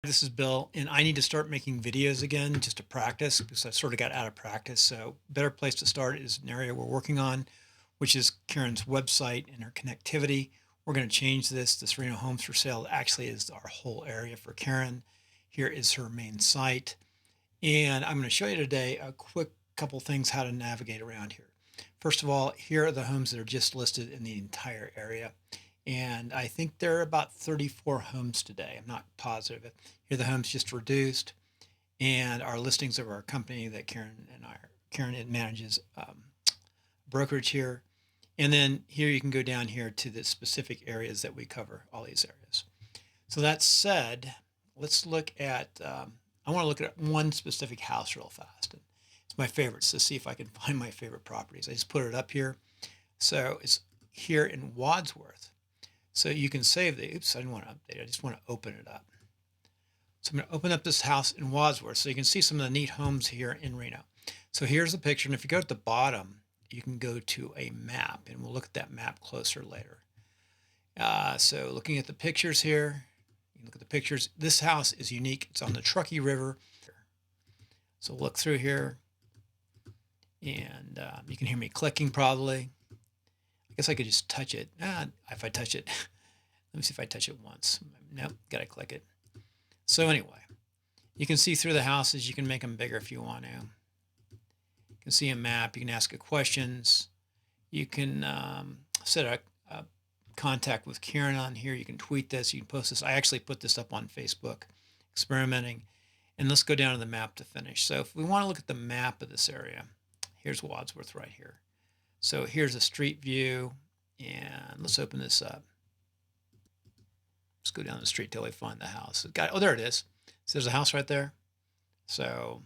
This is Bill, and I need to start making videos again just to practice because I sort of got out of practice. So, better place to start is an area we're working on, which is Karen's website and her connectivity. We're going to change this. This Reno Homes for Sale actually is our whole area for Karen. Here is her main site, and I'm going to show you today a quick couple things how to navigate around here. First of all, here are the homes that are just listed in the entire area. And I think there are about 34 homes today. I'm not positive. Here the homes just reduced, and our listings of our company that Karen manages brokerage here. And then here you can go down here to the specific areas that we cover, all these areas. So that said, let's look at, I want to look at one specific house real fast. And it's my favorites to see if I can find my favorite properties. I just put it up here. So it's here in Wadsworth. So you can save the, oops, I didn't want to update it. I just want to open it up. So I'm going to open up this house in Wadsworth so you can see some of the neat homes here in Reno. So here's the picture. And if you go at the bottom, you can go to a map, and we'll look at that map closer later. So looking at the pictures here, you can look at the pictures. This house is unique. It's on the Truckee River. So look through here, and you can hear me clicking probably. I guess I could just touch it. If I touch it, let me see if I touch it once. Nope, gotta click it. So anyway, you can see through the houses. You can make them bigger if you want to. You can see a map. You can ask questions. You can set a contact with Karen on here. You can tweet this. You can post this. I actually put this up on Facebook, experimenting. And let's go down to the map to finish. So if we want to look at the map of this area, here's Wadsworth right here. So here's a street view, and let's open this up. Let's go down the street till we find the house. Oh, there it is. So there's a house right there. So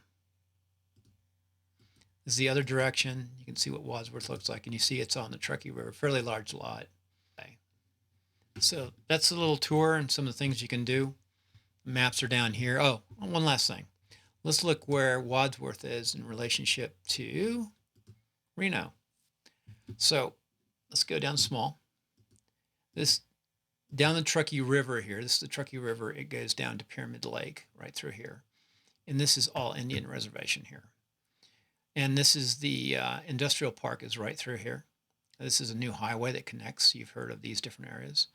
this is the other direction. You can see what Wadsworth looks like, and you see it's on the Truckee River, fairly large lot. Okay. So that's a little tour and some of the things you can do. Maps are down here. Oh, one last thing. Let's look where Wadsworth is in relationship to Reno. So let's go down small. This down the Truckee River here. This is the Truckee River. It goes down to Pyramid Lake right through here. And this is all Indian reservation here. And this is the industrial park is right through here. This is a new highway that connects. You've heard of these different areas.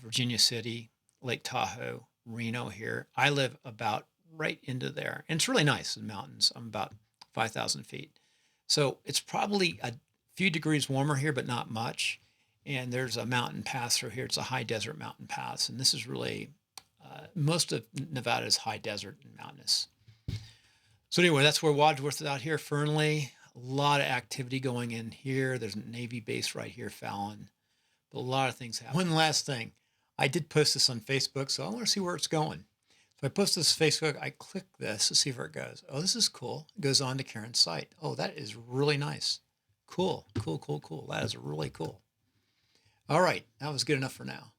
Virginia City, Lake Tahoe, Reno here. I live about right into there. And it's really nice in the mountains. I'm about 5,000 feet. So it's probably a few degrees warmer here, but not much. And there's a mountain pass through here. It's a high desert mountain pass. And this is really, most of Nevada is high desert and mountainous. So anyway, that's where Wadsworth is out here, Fernley. A lot of activity going in here. There's a Navy base right here, Fallon. But a lot of things happen. One last thing. I did post this on Facebook, so I want to see where it's going. So I post this to Facebook. I click this to see where it goes. Oh, this is cool. It goes on to Karen's site. Oh, that is really nice. Cool, cool, cool, cool. That is really cool. All right, that was good enough for now.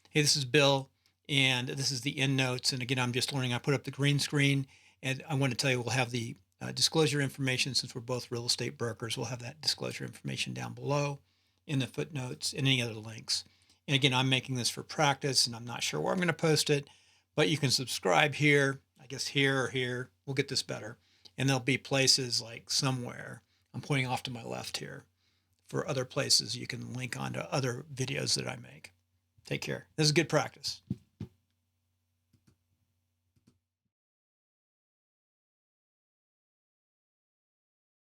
Hey, this is Bill, and this is the end notes. And again, I'm just learning. I put up the green screen, and I want to tell you we'll have the disclosure information since we're both real estate brokers. We'll have that disclosure information down below in the footnotes and any other links. And again, I'm making this for practice, and I'm not sure where I'm going to post it, but you can subscribe here, I guess here or here. We'll get this better. And there'll be places like somewhere, I'm pointing off to my left here, for other places you can link onto other videos that I make. Take care. This is good practice.